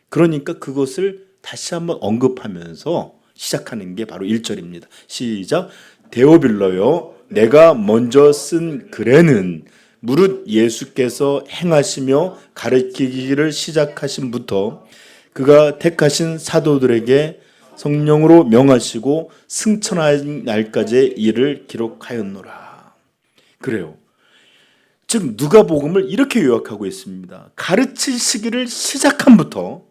그러니까 그것을 다시 한번 언급하면서 시작하는 게 바로 1절입니다. 시작. 데오빌러요, 내가 먼저 쓴 글에는 무릇 예수께서 행하시며 가르치기를 시작하신부터 그가 택하신 사도들에게 성령으로 명하시고 승천할 날까지의 일을 기록하였노라. 그래요. 즉 누가복음을 이렇게 요약하고 있습니다. 가르치시기를 시작함부터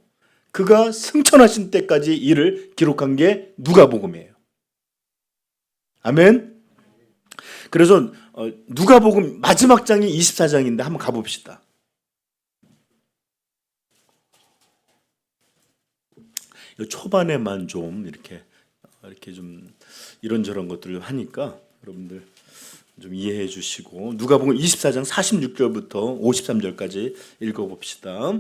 그가 승천하신 때까지 일을 기록한 게 누가복음이에요. 아멘. 그래서 누가복음 마지막 장이 24장인데 한번 가봅시다. 초반에만 좀 이렇게 좀 이런저런 것들을 하니까 여러분들 좀 이해해 주시고 누가복음 24장 46절부터 53절까지 읽어봅시다.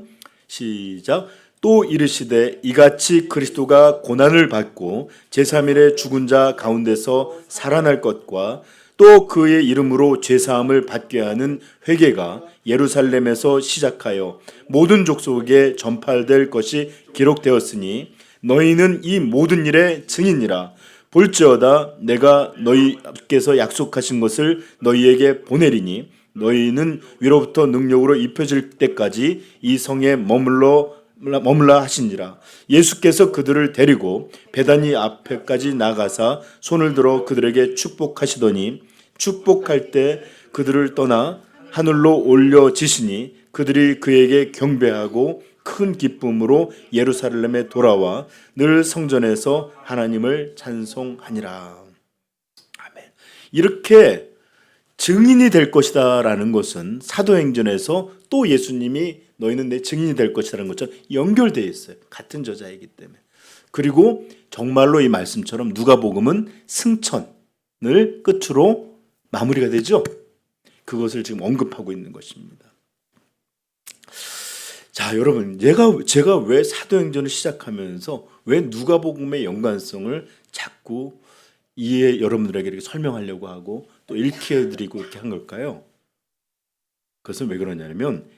시작. 또 이르시되 이같이 그리스도가 고난을 받고 제3일에 죽은 자 가운데서 살아날 것과 또 그의 이름으로 죄사함을 받게 하는 회개가 예루살렘에서 시작하여 모든 족속에 전파될 것이 기록되었으니 너희는 이 모든 일의 증인이라. 볼지어다 내가 너희께서 약속하신 것을 너희에게 보내리니 너희는 위로부터 능력으로 입혀질 때까지 이 성에 머물라 하시니라. 예수께서 그들을 데리고 베다니 앞에까지 나가사 손을 들어 그들에게 축복하시더니 축복할 때 그들을 떠나 하늘로 올려지시니 그들이 그에게 경배하고 큰 기쁨으로 예루살렘에 돌아와 늘 성전에서 하나님을 찬송하니라. 아멘. 이렇게 증인이 될 것이다라는 것은 사도행전에서 또 예수님이 너희는 내 증인이 될 것이라는 것처럼 연결되어 있어요. 같은 저자이기 때문에. 그리고 정말로 이 말씀처럼 누가복음은 승천을 끝으로 마무리가 되죠. 그것을 지금 언급하고 있는 것입니다. 자, 여러분, 제가 왜 사도행전을 시작하면서 왜 누가복음의 연관성을 자꾸 여러분들에게 이렇게 설명하려고 하고 또 읽혀드리고 이렇게 한 걸까요? 그것은 왜 그러냐면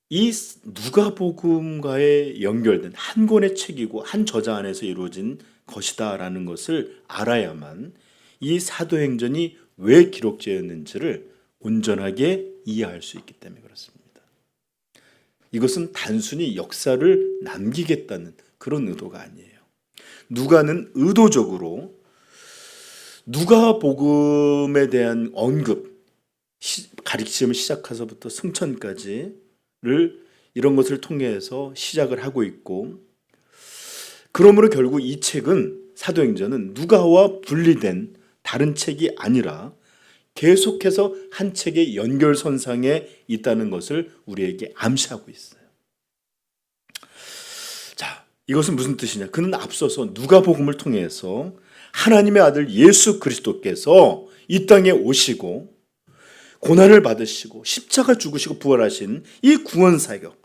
이 누가복음과의 연결된 한 권의 책이고 한 저자 안에서 이루어진 것이다라는 것을 알아야만 이 사도행전이 왜 기록되었는지를 온전하게 이해할 수 있기 때문에 그렇습니다. 이것은 단순히 역사를 남기겠다는 그런 의도가 아니에요. 누가는 의도적으로 누가복음에 대한 언급, 가르침을 시작해서부터 승천까지를 이런 것을 통해서 시작을 하고 있고, 그러므로 결국 이 책은 사도행전은 누가와 분리된 다른 책이 아니라 계속해서 한 책의 연결선상에 있다는 것을 우리에게 암시하고 있어요. 자, 이것은 무슨 뜻이냐? 그는 앞서서 누가복음을 통해서 하나님의 아들 예수 그리스도께서 이 땅에 오시고 고난을 받으시고 십자가 죽으시고 부활하신 이 구원 사역,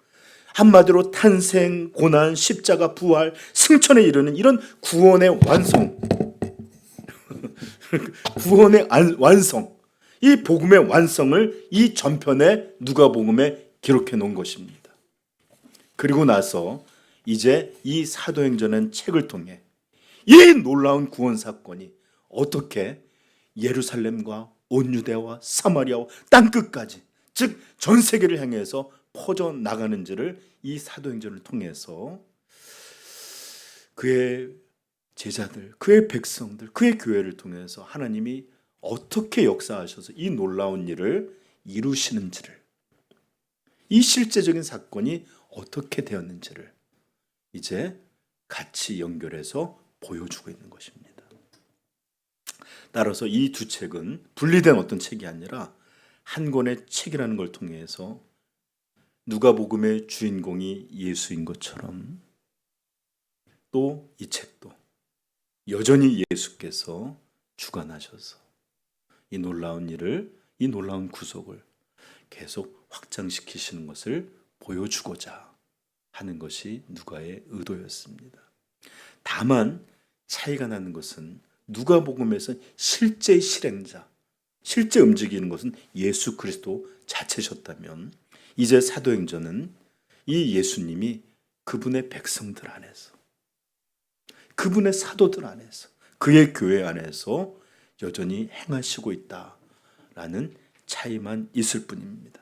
한마디로 탄생, 고난, 십자가, 부활, 승천에 이르는 이런 구원의 완성, 구원의 완성, 이 복음의 완성을 이 전편의 누가복음에 기록해 놓은 것입니다. 그리고 나서 이제 이 사도행전은 책을 통해 이 놀라운 구원 사건이 어떻게 예루살렘과 온 유대와 사마리아와 땅끝까지, 즉 전 세계를 향해서 퍼져 나가는지를 이 사도행전을 통해서 그의 제자들, 그의 백성들, 그의 교회를 통해서 하나님이 어떻게 역사하셔서 이 놀라운 일을 이루시는지를, 이 실제적인 사건이 어떻게 되었는지를 이제 같이 연결해서 보여주고 있는 것입니다. 따라서 이 두 책은 분리된 어떤 책이 아니라 한 권의 책이라는 걸 통해서 누가복음의 주인공이 예수인 것처럼 또 이 책도 여전히 예수께서 주관하셔서 이 놀라운 일을, 이 놀라운 구속을 계속 확장시키시는 것을 보여주고자 하는 것이 누가의 의도였습니다. 다만 차이가 나는 것은 누가복음에서 실제 실행자, 실제 움직이는 것은 예수 그리스도 자체셨다면, 이제 사도행전은 이 예수님이 그분의 백성들 안에서, 그분의 사도들 안에서, 그의 교회 안에서 여전히 행하시고 있다라는 차이만 있을 뿐입니다.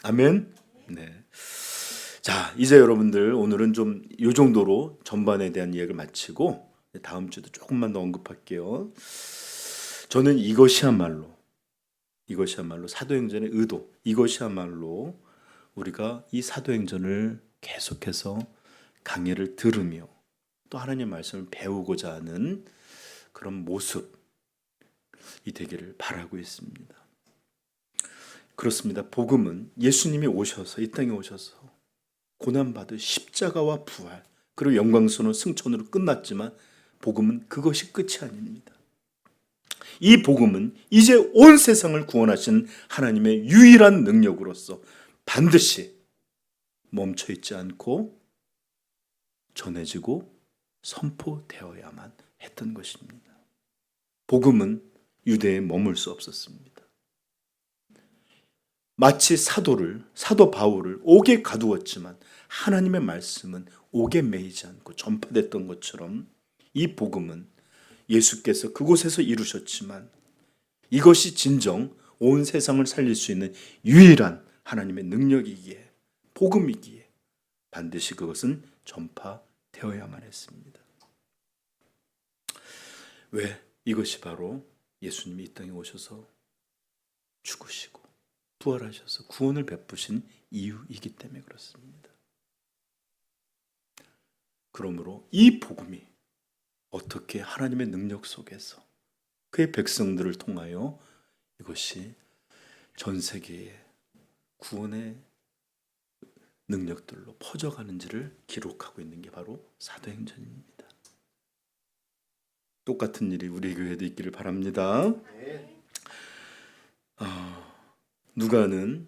아멘. 네. 자, 이제 여러분들 오늘은 좀 이 정도로 전반에 대한 이야기를 마치고 다음 주도 조금만 더 언급할게요. 저는 이것이야말로 사도행전의 의도, 이것이야말로 우리가 이 사도행전을 계속해서 강해를 들으며 또 하나님의 말씀을 배우고자 하는 그런 모습이 되기를 바라고 있습니다. 그렇습니다. 복음은 예수님이 오셔서 이 땅에 오셔서 고난받을 십자가와 부활 그리고 영광스러운 승천으로 끝났지만 복음은 그것이 끝이 아닙니다. 이 복음은 이제 온 세상을 구원하신 하나님의 유일한 능력으로서 반드시 멈춰있지 않고 전해지고 선포되어야만 했던 것입니다. 복음은 유대에 머물 수 없었습니다. 마치 사도 바울을 옥에 가두었지만 하나님의 말씀은 옥에 매이지 않고 전파됐던 것처럼 이 복음은 예수께서 그곳에서 이루셨지만 이것이 진정 온 세상을 살릴 수 있는 유일한 하나님의 능력이기에, 복음이기에 반드시 그것은 전파되어야만 했습니다. 왜? 이것이 바로 예수님이 이 땅에 오셔서 죽으시고 부활하셔서 구원을 베푸신 이유이기 때문에 그렇습니다. 그러므로 이 복음이 어떻게 하나님의 능력 속에서 그의 백성들을 통하여 이것이 전 세계에 구원의 능력들로 퍼져가는지를 기록하고 있는 게 바로 사도행전입니다. 똑같은 일이 우리 교회도 있기를 바랍니다. 누가는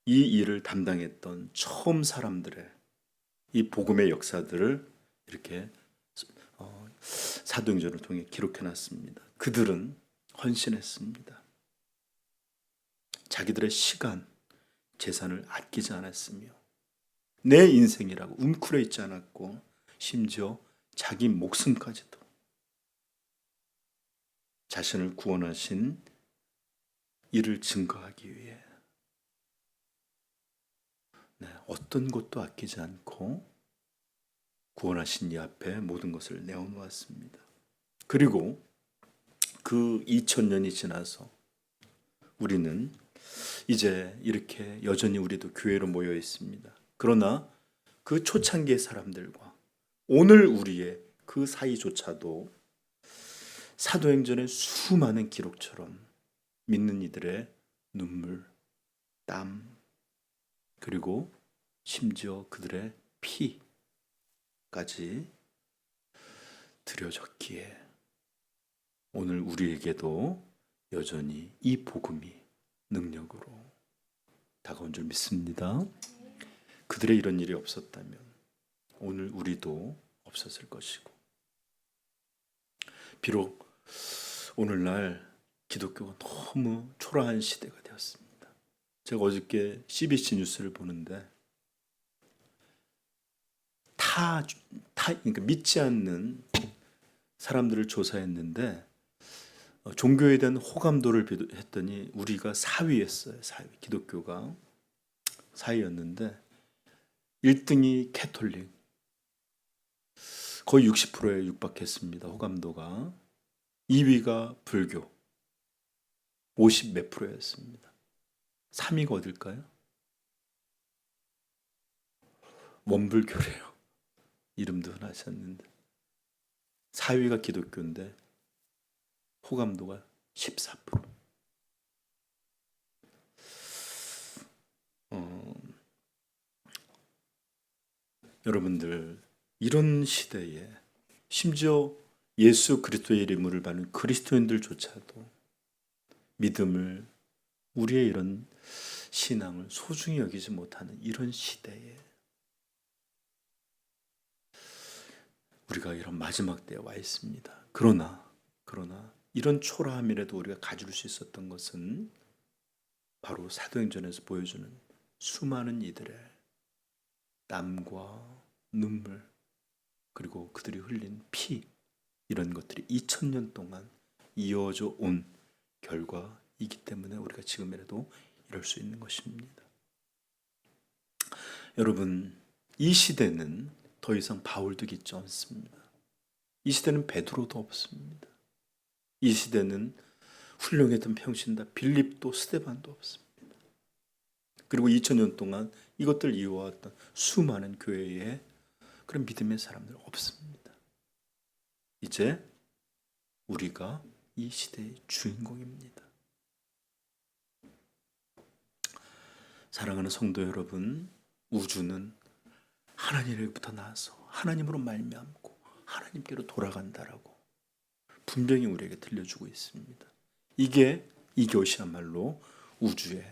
이 일을 담당했던 처음 사람들의 이 복음의 역사들을 이렇게 사도행전을 통해 기록해놨습니다. 그들은 헌신했습니다. 자기들의 시간, 재산을 아끼지 않았으며 내 인생이라고 웅크려 있지 않았고 심지어 자기 목숨까지도 자신을 구원하신 이를 증거하기 위해 어떤 것도 아끼지 않고 구원하신 이 앞에 모든 것을 내어놓았습니다. 그리고 그 2000년이 지나서 우리는 이제 이렇게 여전히 우리도 교회로 모여 있습니다. 그러나 그 초창기의 사람들과 오늘 우리의 그 사이조차도 사도행전의 수많은 기록처럼 믿는 이들의 눈물, 땀, 그리고 심지어 그들의 피까지 들여졌기에 오늘 우리에게도 여전히 이 복음이 능력으로 다가온 줄 믿습니다. 그들의 이런 일이 없었다면 오늘 우리도 없었을 것이고, 비록 오늘날 기독교가 너무 초라한 시대가 되었습니다. 제가 어저께 CBC 뉴스를 보는데 그러니까 믿지 않는 사람들을 조사했는데 종교에 대한 호감도를 했더니 우리가 4위였어요. 4위. 기독교가 4위였는데 1등이 캐톨릭, 거의 60%에 육박했습니다. 호감도가. 2위가 불교, 50 몇 %였습니다. 3위가 어딜까요? 원불교래요. 이름도 흔하셨는데. 4위가 기독교인데 호감도가 14%. 여러분들, 이런 시대에 심지어 예수 그리스도의 이름을 받는 그리스도인들조차도 믿음을, 우리의 이런 신앙을 소중히 여기지 못하는 이런 시대에 우리가 이런 마지막 때에 와 있습니다. 그러나 이런 초라함이라도 우리가 가질 수 있었던 것은 바로 사도행전에서 보여주는 수많은 이들의 땀과 눈물, 그리고 그들이 흘린 피, 이런 것들이 2000년 동안 이어져 온 결과이기 때문에 우리가 지금이라도 이럴 수 있는 것입니다. 여러분, 이 시대는 더 이상 바울도 있지 않습니다. 이 시대는 베드로도 없습니다. 이 시대는 훌륭했던 평신다 빌립도 스데반도 없습니다. 그리고 2000년 동안 이것들 이어왔던 수많은 교회에 그런 믿음의 사람들 없습니다. 이제 우리가 이 시대의 주인공입니다. 사랑하는 성도 여러분, 우주는 하나님으로부터 나와서 하나님으로 말미암고 하나님께로 돌아간다라고 분명히 우리에게 들려주고 있습니다. 이것이야말로 우주의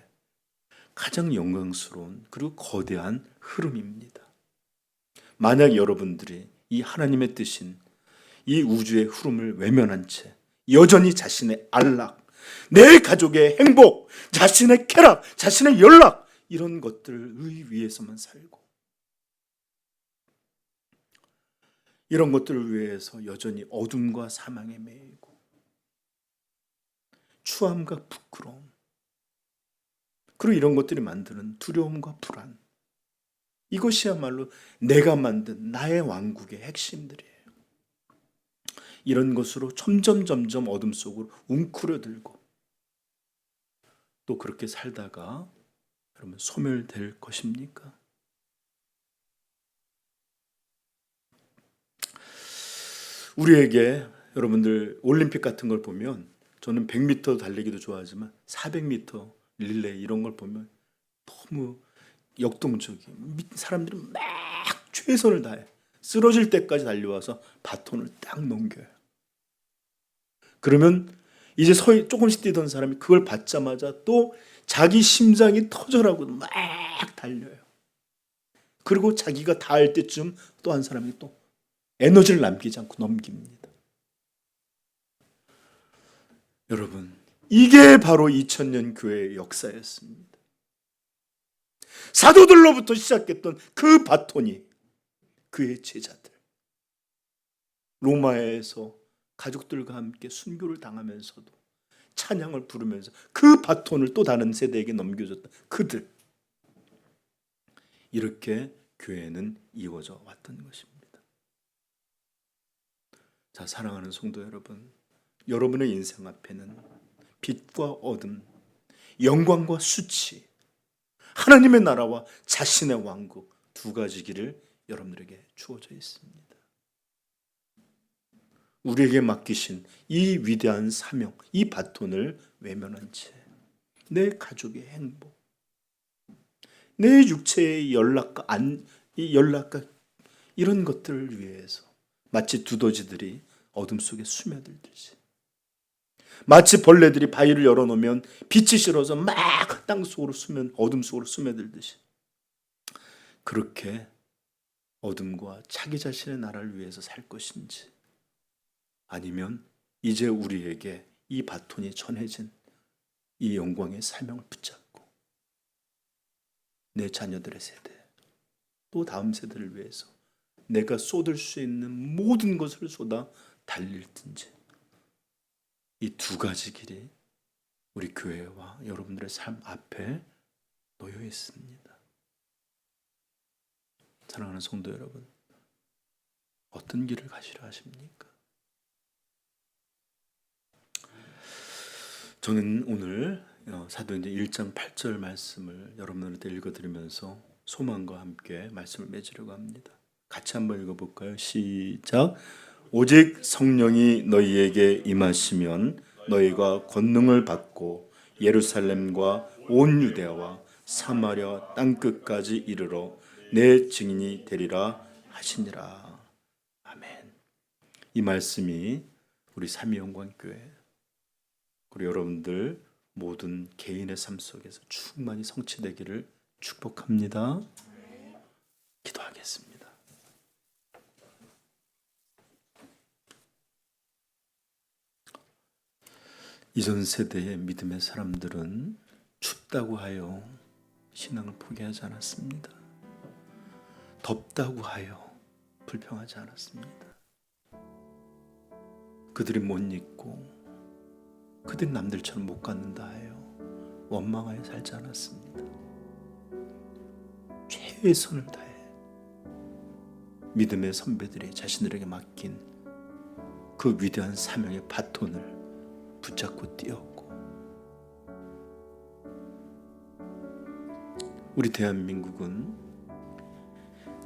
가장 영광스러운 그리고 거대한 흐름입니다. 만약 여러분들이 이 하나님의 뜻인 이 우주의 흐름을 외면한 채 여전히 자신의 안락, 내 가족의 행복, 자신의 쾌락, 자신의 연락, 이런 것들을 위해서만 살고 이런 것들을 위해서 여전히 어둠과 사망에 매이고 추함과 부끄러움, 그리고 이런 것들이 만드는 두려움과 불안, 이것이야말로 내가 만든 나의 왕국의 핵심들이에요. 이런 것으로 점점 어둠 속으로 웅크려들고 또 그렇게 살다가 여러분 소멸될 것입니까? 우리에게 여러분들 올림픽 같은 걸 보면, 저는 100m 달리기도 좋아하지만 400m 릴레이 이런 걸 보면 너무 역동적이에요. 사람들이 막 최선을 다해 쓰러질 때까지 달려와서 바톤을 딱 넘겨요. 그러면 이제 조금씩 뛰던 사람이 그걸 받자마자 또 자기 심장이 터져라고 막 달려요. 그리고 자기가 다 할 때쯤 또 한 사람이 또 에너지를 남기지 않고 넘깁니다. 여러분, 이게 바로 2000년 교회의 역사였습니다. 사도들로부터 시작했던 그 바톤이 그의 제자들, 로마에서 가족들과 함께 순교를 당하면서도 찬양을 부르면서 그 바톤을 또 다른 세대에게 넘겨줬던 그들, 이렇게 교회는 이루어져 왔던 것입니다. 자, 사랑하는 성도 여러분, 여러분의 인생 앞에는 빛과 어둠, 영광과 수치, 하나님의 나라와 자신의 왕국 두 가지 길을 여러분들에게 주어져 있습니다. 우리에게 맡기신 이 위대한 사명, 이 바톤을 외면한 채 내 가족의 행복, 내 육체의 연락과 이런 것들을 위해서 마치 두더지들이 어둠 속에 스며들듯이, 마치 벌레들이 바위를 열어놓으면 빛이 싫어서 막 땅 속으로 어둠 속으로 스며들듯이, 그렇게 어둠과 자기 자신의 나라를 위해서 살 것인지, 아니면 이제 우리에게 이 바톤이 전해진 이 영광의 사명을 붙잡고 내 자녀들의 세대, 또 다음 세대를 위해서 내가 쏟을 수 있는 모든 것을 쏟아 달릴든지, 이 두 가지 길이 우리 교회와 여러분들의 삶 앞에 놓여 있습니다. 사랑하는 성도 여러분, 어떤 길을 가시려 하십니까? 저는 오늘 사도행전 1장 8절 말씀을 여러분들한테 읽어드리면서 소망과 함께 말씀을 맺으려고 합니다. 같이 한번 읽어볼까요? 시작. 오직 성령이 너희에게 임하시면 너희가 권능을 받고 예루살렘과 온 유대와 사마리아 땅끝까지 이르러 내 증인이 되리라 하시니라. 아멘. 이 말씀이 우리 삼위영광교회 그리고 여러분들 모든 개인의 삶 속에서 충만히 성취되기를 축복합니다. 기도하겠습니다. 이전 세대의 믿음의 사람들은 춥다고 하여 신앙을 포기하지 않았습니다. 덥다고 하여 불평하지 않았습니다. 그들이 못 잊고 그들이 남들처럼 못 갖는다 하여 원망하여 살지 않았습니다. 최선을 다해 믿음의 선배들이 자신들에게 맡긴 그 위대한 사명의 바톤을 붙잡고 뛰었고, 우리 대한민국은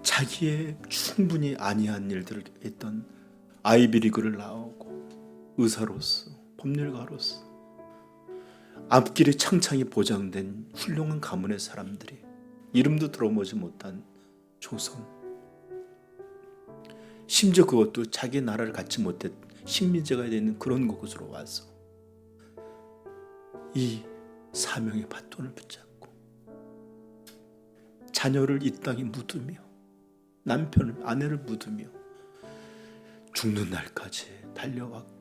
자기의 충분히 아니한 일들을 했던 아이비리그를 나오고 의사로서 법률가로서 앞길이 창창히 보장된 훌륭한 가문의 사람들이 이름도 들어보지 못한 조선, 심지어 그것도 자기 나라를 갖지 못했 식민지가 되는 그런 곳으로 와서 이 사명의 바톤을 붙잡고 자녀를 이 땅에 묻으며 남편을 아내를 묻으며 죽는 날까지 달려왔고,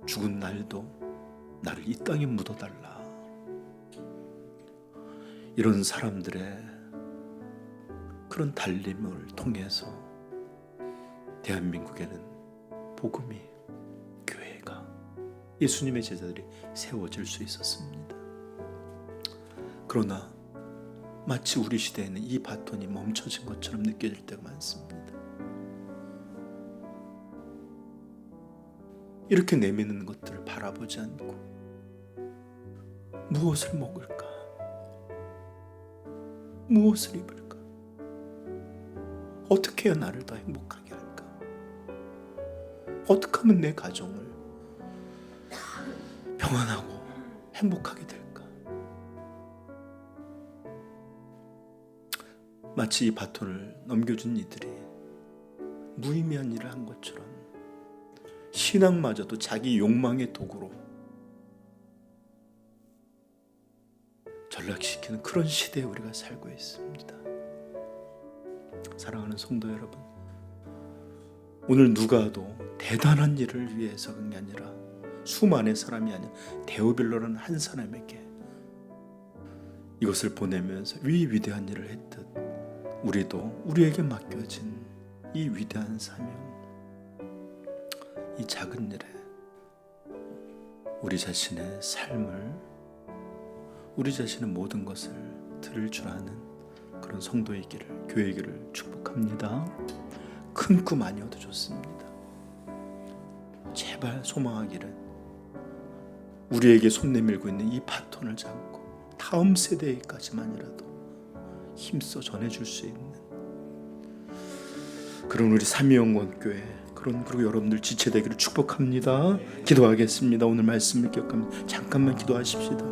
죽은 날도 나를 이 땅에 묻어달라. 이런 사람들의 그런 달림을 통해서 대한민국에는 복음이, 교회가, 예수님의 제자들이 세워질 수 있었습니다. 그러나 마치 우리 시대에는 이 바톤이 멈춰진 것처럼 느껴질 때가 많습니다. 이렇게 내미는 것들을 바라보지 않고 무엇을 먹을까? 무엇을 입을까? 어떻게 해야 나를 더 행복하게 할까? 어떻게 하면 내 가정을 평안하고 행복하게 될까? 마치 이 바톤을 넘겨준 이들이 무의미한 일을 한 것처럼 신앙마저도 자기 욕망의 도구로 전락시키는 그런 시대에 우리가 살고 있습니다. 사랑하는 성도 여러분, 오늘 누가도 대단한 일을 위해서 그런 게 아니라 수많은 사람이 아니라 데오빌로라는 한 사람에게 이것을 보내면서 위대한 일을 했듯 우리도 우리에게 맡겨진 이 위대한 사명, 이 작은 일에 우리 자신의 삶을, 우리 자신의 모든 것을 드릴 줄 아는 그런 성도이기를, 교회이기를 축복합니다. 큰 꿈 아니어도 좋습니다. 제발 소망하기를 우리에게 손 내밀고 있는 이 바톤을 잡고 다음 세대까지만이라도 힘써 전해줄 수 있는 그런 우리 삼위영광교회, 그리고 여러분들 지체되기를 축복합니다. 기도하겠습니다. 오늘 말씀을 기억하면 잠깐만 기도하십시다.